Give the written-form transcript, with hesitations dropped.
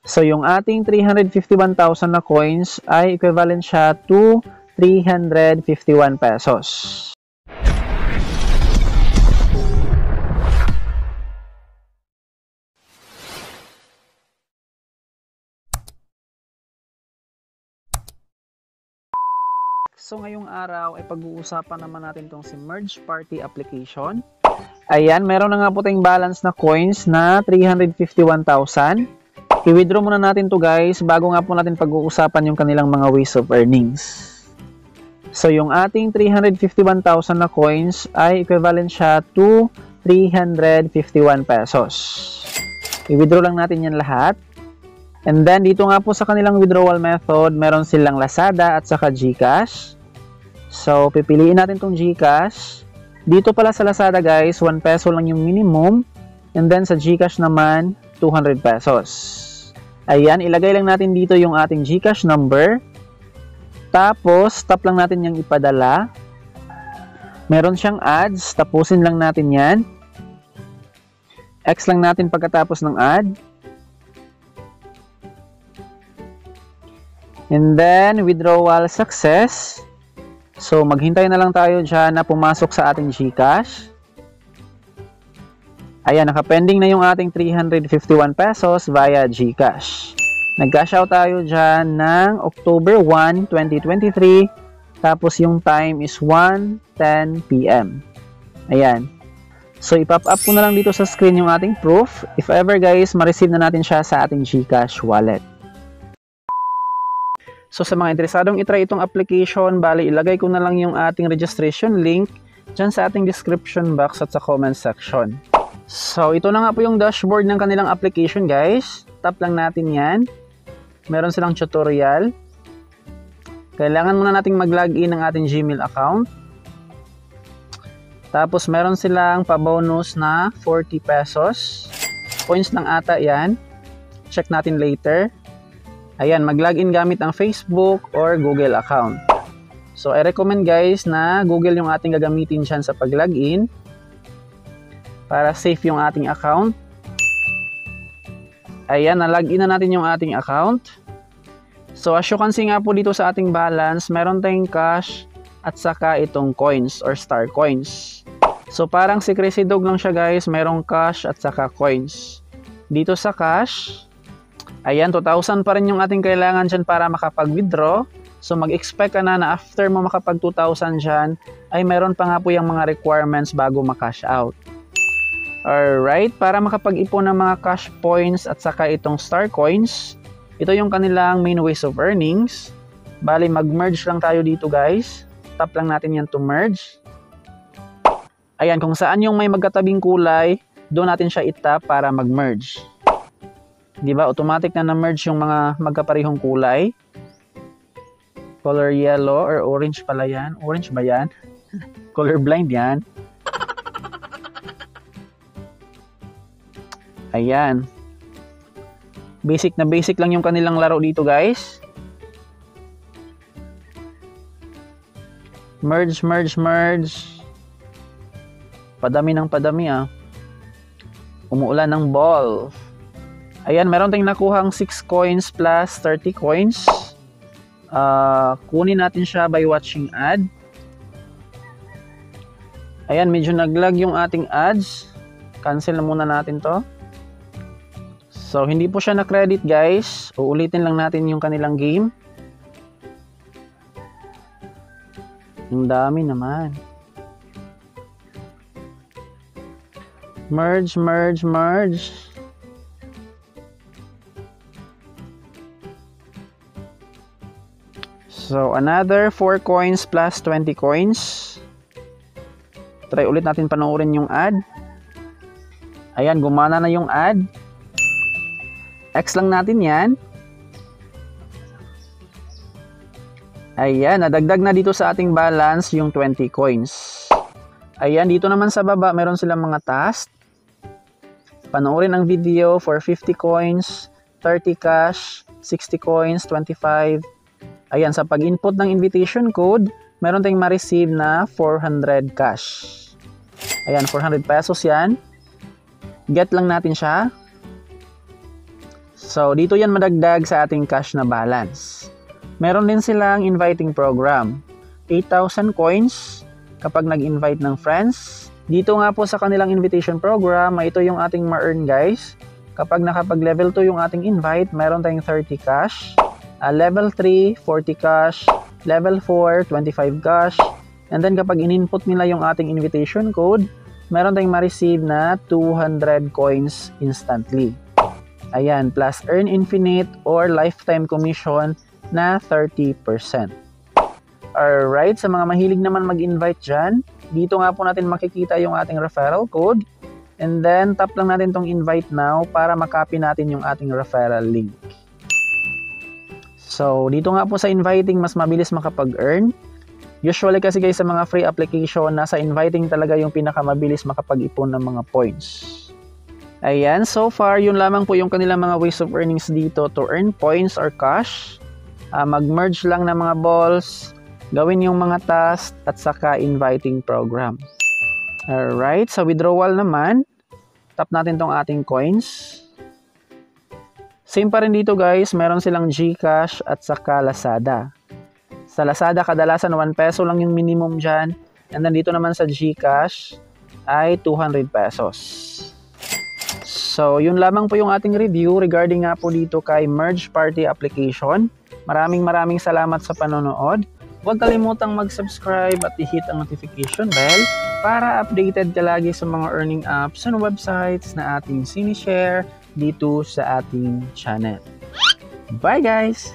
So, yung ating 351,000 na coins ay equivalent siya to 351 pesos. So ngayong araw ay pag-uusapan naman natin tong si Merge Party application. Ayan, meron na nga po tayong balance na coins na 351,000. I-withdraw muna natin to guys bago nga po natin pag-uusapan yung kanilang mga ways of earnings. So yung ating 351,000 na coins ay equivalent siya to 351 pesos. I-withdraw lang natin yan lahat. And then dito nga po sa kanilang withdrawal method, meron silang Lazada at saka GCash. So, pipiliin natin tong GCash. Dito pala sa Lazada guys, 1 peso lang yung minimum. And then sa GCash naman, 200 pesos. Ayan, ilagay lang natin dito yung ating GCash number. Tapos, tap lang natin yung ipadala. Meron siyang ads, tapusin lang natin yan. X lang natin pagkatapos ng ad. And then, withdrawal success. So, maghintay na lang tayo dyan na pumasok sa ating GCash. Ayan, nakapending na yung ating 351 pesos via GCash. Nag-cash out tayo dyan ng October 1, 2023. Tapos yung time is 1:10 PM. Ayan. So, ipop up ko na lang dito sa screen yung ating proof. If ever guys, ma-receive na natin siya sa ating GCash wallet. So sa mga interesadong itry itong application, bali ilagay ko na lang yung ating registration link dyan sa ating description box at sa comment section. So ito na nga po yung dashboard ng kanilang application guys. Tap lang natin yan. Meron silang tutorial. Kailangan muna nating mag-login ng ating Gmail account. Tapos meron silang pa-bonus na 40 pesos. Points lang ata yan. Check natin later. Ayan, mag-login gamit ang Facebook or Google account. So, I recommend guys na Google yung ating gagamitin dyan sa pag-login para safe yung ating account. Ayan, na-login na natin yung ating account. So, as you can see nga po dito sa ating balance, meron tayong cash at saka itong coins or star coins. So, parang si Crazy Dog lang siya guys, merong cash at saka coins. Dito sa cash, ayan, 2,000 pa rin yung ating kailangan dyan para makapag-withdraw. So, mag-expect ka na after mo makapag 2,000 dyan, ay meron pa nga po yung mga requirements bago makash out. Alright, para makapag-ipon ng mga cash points at saka itong star coins, ito yung kanilang main ways of earnings. Bali, mag-merge lang tayo dito guys. Tap lang natin yan to merge. Ayan, kung saan yung may magkatabing kulay, doon natin siya itap para mag-merge. Diba? Automatic na na-merge yung mga magkaparehong kulay. Color yellow or orange pala yan. Orange ba yan? Color blind yan. Ayan. Basic na basic lang yung kanilang laro dito guys. Merge, merge, merge. Padami ng padami ah. Umuulan ng ball. Ayan, meron tayong nakuhang 6 coins plus 30 coins. Kunin natin siya by watching ad. Ayan, medyo naglag yung ating ads. Cancel na muna natin to. So, hindi po siya na-credit guys. Uulitin lang natin yung kanilang game. Ang dami naman. Merge, merge, merge. So, another 4 coins plus 20 coins. Try ulit natin panoorin yung ad. Ayan, gumana na yung ad. X lang natin yan. Ayan, nadagdag na dito sa ating balance yung 20 coins. Ayan, dito naman sa baba, meron silang mga task. Panoorin ang video for 50 coins, 30 cash, 60 coins, 25. Ayan, sa pag-input ng invitation code, meron tayong ma-receive na 400 cash. Ayan, 400 pesos yan. Get lang natin siya. So, dito yan madagdag sa ating cash na balance. Meron din silang inviting program. 8,000 coins kapag nag-invite ng friends. Dito nga po sa kanilang invitation program, ito yung ating ma-earn guys. Kapag nakapag-level 2 yung ating invite, meron tayong 30 cash. Level 3, 40 cash. Level 4, 25 cash. And then kapag in-input nila yung ating invitation code, meron tayong ma-receive na 200 coins instantly. Ayan, plus earn infinite or lifetime commission na 30%. Alright, sa mga mahilig naman mag-invite dyan, dito nga po natin makikita yung ating referral code. And then, tap lang natin tong invite now para makopy natin yung ating referral link. So, dito nga po sa inviting, mas mabilis makapag-earn. Usually kasi guys sa mga free application, nasa inviting talaga yung pinakamabilis makapag-ipon ng mga points. Ayan, so far, yun lamang po yung kanilang mga ways of earnings dito to earn points or cash. Mag-merge lang ng mga balls, gawin yung mga tasks, at saka inviting program. Alright, sa withdrawal naman, tap natin tong ating coins. Same pa rin dito guys, meron silang GCash at saka Lazada. Sa Lazada, kadalasan 1 peso lang yung minimum dyan. And then dito naman sa GCash ay 200 pesos. So, yun lamang po yung ating review regarding nga po dito kay Merge Party application. Maraming salamat sa panonood. Huwag kalimutang mag-subscribe at i-hit ang notification bell para updated ka lagi sa mga earning apps and websites na ating sinishare dito sa ating channel. Bye guys!